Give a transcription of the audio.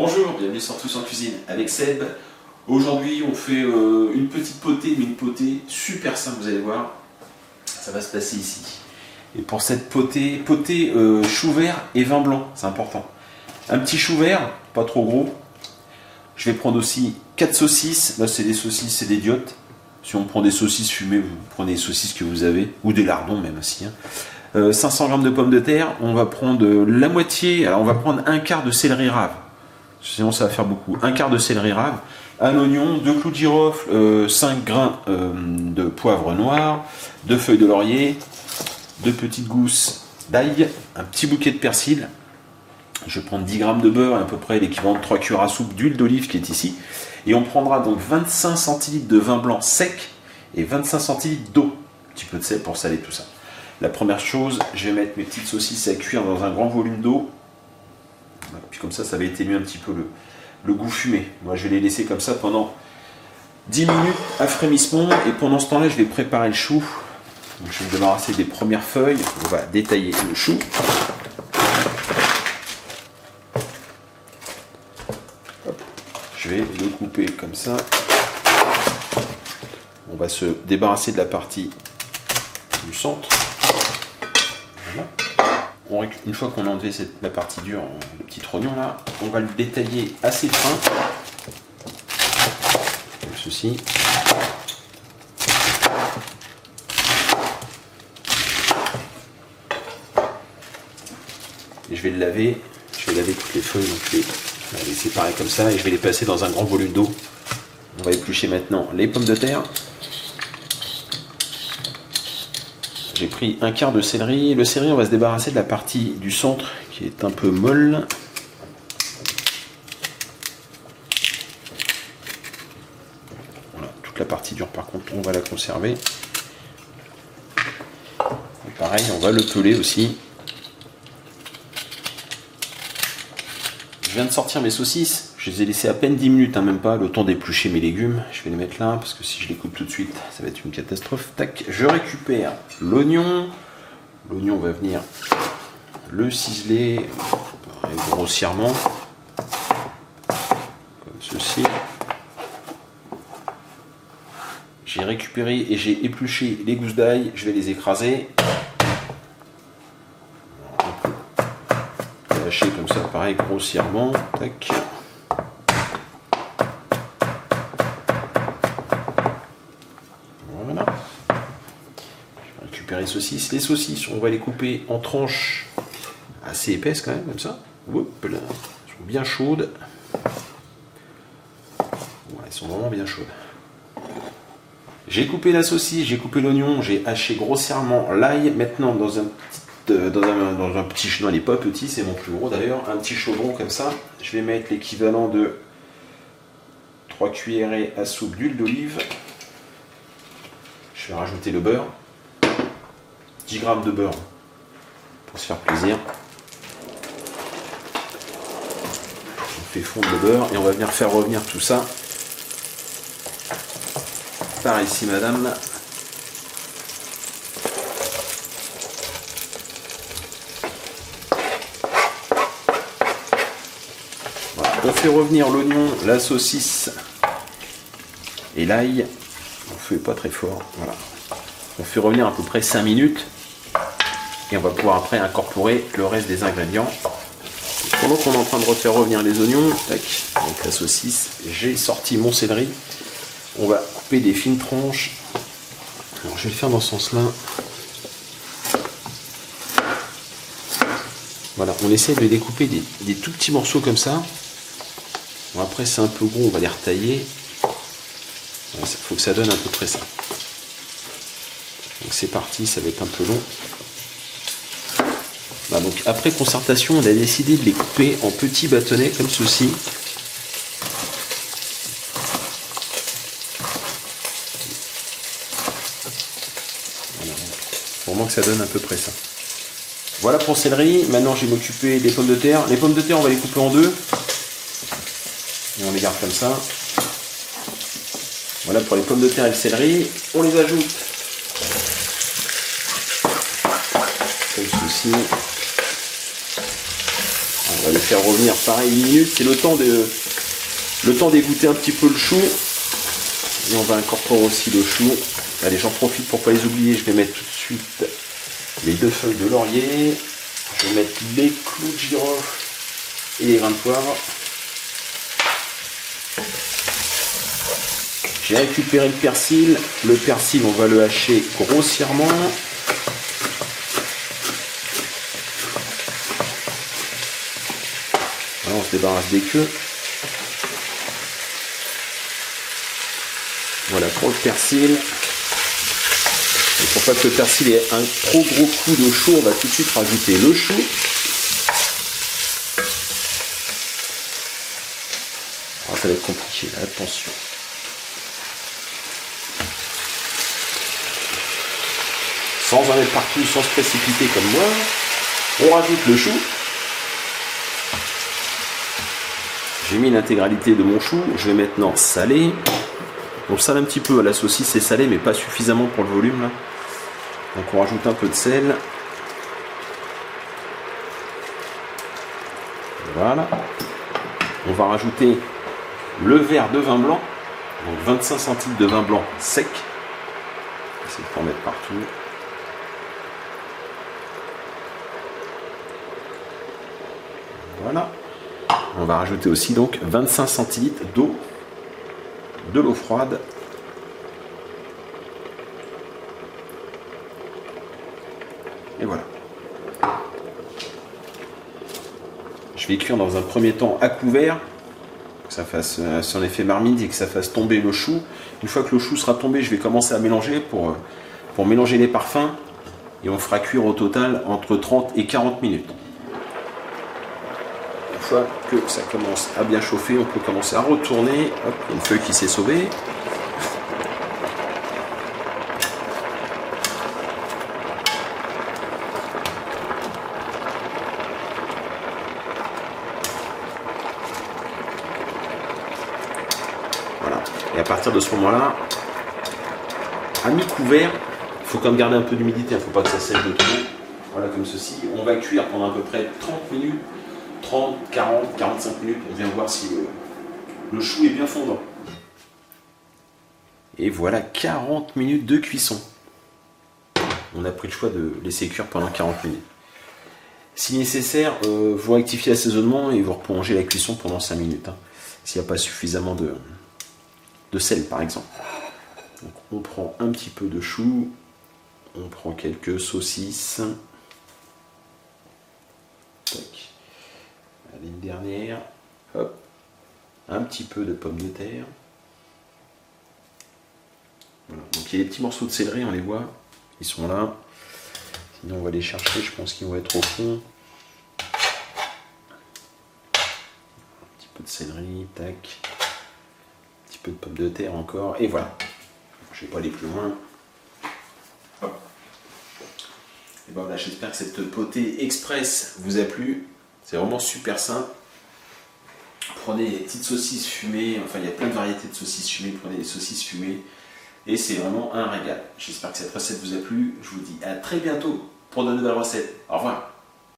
Bonjour, bienvenue sur Tous en Cuisine avec Seb. Aujourd'hui on fait une petite potée, mais une potée super simple, vous allez voir. Ça va se passer ici. Et pour cette potée, chou vert et vin blanc, c'est important. Un petit chou vert, pas trop gros. Je vais prendre aussi 4 saucisses. Là c'est des saucisses, c'est des diottes. Si on prend des saucisses fumées, vous prenez les saucisses que vous avez, ou des lardons même aussi. 500 g de pommes de terre, on va prendre la moitié, alors on va prendre un quart de céleri rave. Sinon ça va faire beaucoup. Un quart de céleri rave, un oignon, 2 clous de girofle, 5 grains de poivre noir, 2 feuilles de laurier, 2 petites gousses d'ail, un petit bouquet de persil. Je vais prendre 10 g de beurre, à peu près l'équivalent de 3 cuillères à soupe d'huile d'olive qui est ici. Et on prendra donc 25 centilitres de vin blanc sec et 25 centilitres d'eau. Un petit peu de sel pour saler tout ça. La première chose, je vais mettre mes petites saucisses à cuire dans un grand volume d'eau. Puis comme ça va éteindre un petit peu le goût fumé. Moi je vais les laisser comme ça pendant 10 minutes à frémissement. Et pendant ce temps-là, je vais préparer le chou. Donc, je vais me débarrasser des premières feuilles. On va détailler le chou. Hop. Je vais le couper comme ça. On va se débarrasser de la partie du centre. Voilà. Une fois qu'on a enlevé la partie dure, le petit oignon là, on va le détailler assez fin, comme ceci. Et je vais le laver, toutes les feuilles, donc je vais les séparer comme ça et je vais les passer dans un grand volume d'eau. On va éplucher maintenant les pommes de terre. J'ai pris un quart de céleri. Le céleri, on va se débarrasser de la partie du centre qui est un peu molle. Voilà, toute la partie dure par contre, on va la conserver. Et pareil, on va le peler aussi. Je viens de sortir mes saucisses. Je les ai laissées à peine 10 minutes, hein, même pas, le temps d'éplucher mes légumes. Je vais les mettre là, parce que si je les coupe tout de suite, ça va être une catastrophe. Tac, je récupère l'oignon. L'oignon va venir le ciseler grossièrement, comme ceci. J'ai récupéré et j'ai épluché les gousses d'ail. Je vais les écraser. Lâcher comme ça, pareil, grossièrement. Tac. Voilà. Je vais récupérer les saucisses. Les saucisses, on va les couper en tranches assez épaisses quand même, comme ça. Hop là. Elles sont bien chaudes. Ouais, elles sont vraiment bien chaudes. J'ai coupé la saucisse, j'ai coupé l'oignon, j'ai haché grossièrement l'ail. Maintenant, dans un petit chaudron, il n'est pas petit, c'est mon plus gros d'ailleurs, un petit chaudron comme ça, je vais mettre l'équivalent de 3 cuillerées à soupe d'huile d'olive. Je vais rajouter le beurre, 10 g de beurre pour se faire plaisir. On fait fondre le beurre et on va venir faire revenir tout ça par ici, madame. On fait revenir l'oignon, la saucisse et l'ail. On fait pas très fort. Voilà. On fait revenir à peu près 5 minutes. Et on va pouvoir après incorporer le reste des ingrédients. Pendant qu'on est en train de refaire revenir les oignons, tac, avec la saucisse, j'ai sorti mon céleri. On va couper des fines tranches. Alors je vais le faire dans ce sens-là. Voilà, on essaie de les découper des tout petits morceaux comme ça. Bon, après c'est un peu gros, on va les retailler. Il faut que ça donne à peu près ça. Donc c'est parti, ça va être un peu long. Voilà, donc après concertation, on a décidé de les couper en petits bâtonnets comme ceci. Voilà, vraiment que ça donne à peu près ça. Voilà pour le céleri. Maintenant je vais m'occuper des pommes de terre. Les pommes de terre, on va les couper en deux. Et on les garde comme ça. Voilà pour les pommes de terre et le céleri. On les ajoute comme ceci. Voilà. On va les faire revenir pareil 1 minute. C'est le temps d'égoutter un petit peu le chou. Et on va incorporer aussi le chou. Allez, j'en profite pour ne pas les oublier. Je vais mettre tout de suite les 2 feuilles de laurier. Je vais mettre les clous de girofle et les grains de poivre. J'ai récupéré le persil. Le persil, on va le hacher grossièrement. Voilà, on se débarrasse des queues. Voilà pour le persil. Et pour pas que le persil ait un trop gros coup de chou, on va tout de suite rajouter le chou. Alors, ça va être compliqué, là, attention. Sans en mettre partout, sans se précipiter comme moi, on rajoute le chou. J'ai mis l'intégralité de mon chou, je vais maintenant saler. On sale un petit peu, la saucisse est salée mais pas suffisamment pour le volume là. Donc on rajoute un peu de sel. Voilà. On va rajouter le verre de vin blanc, donc 25 centilitres de vin blanc sec. Essayer de en mettre partout. Voilà. On va rajouter aussi donc 25 centilitres d'eau, de l'eau froide. Et voilà. Je vais cuire dans un premier temps à couvert, que ça fasse son effet marmite et que ça fasse tomber le chou. Une fois que le chou sera tombé, je vais commencer à mélanger pour mélanger les parfums. Et on fera cuire au total entre 30 et 40 minutes. Une fois que ça commence à bien chauffer, on peut commencer à retourner. Hop, il y a une feuille qui s'est sauvée. Voilà. Et à partir de ce moment-là, à mi-couvert, il faut quand même garder un peu d'humidité, il ne faut pas que ça sèche de trop. Voilà, comme ceci. On va cuire pendant à peu près 30 minutes. 30, 40, 45 minutes, on vient voir si le chou est bien fondant. Et voilà 40 minutes de cuisson. On a pris le choix de laisser cuire pendant 40 minutes. Si nécessaire, vous rectifiez l'assaisonnement et vous replongez la cuisson pendant 5 minutes. Hein, s'il n'y a pas suffisamment de sel par exemple. Donc on prend un petit peu de chou, on prend quelques saucisses. Tac. Allez, une dernière, hop, un petit peu de pommes de terre. Voilà. Donc il y a des petits morceaux de céleri, on les voit, ils sont là. Sinon on va les chercher, je pense qu'ils vont être au fond. Un petit peu de céleri, tac. Un petit peu de pommes de terre encore, et voilà. Je ne vais pas aller plus loin. Hop. Et ben voilà, j'espère que cette potée express vous a plu. C'est vraiment super simple. Prenez des petites saucisses fumées, enfin il y a plein de variétés de saucisses fumées, prenez des saucisses fumées et c'est vraiment un régal. J'espère que cette recette vous a plu. Je vous dis à très bientôt pour de nouvelles recettes. Au revoir.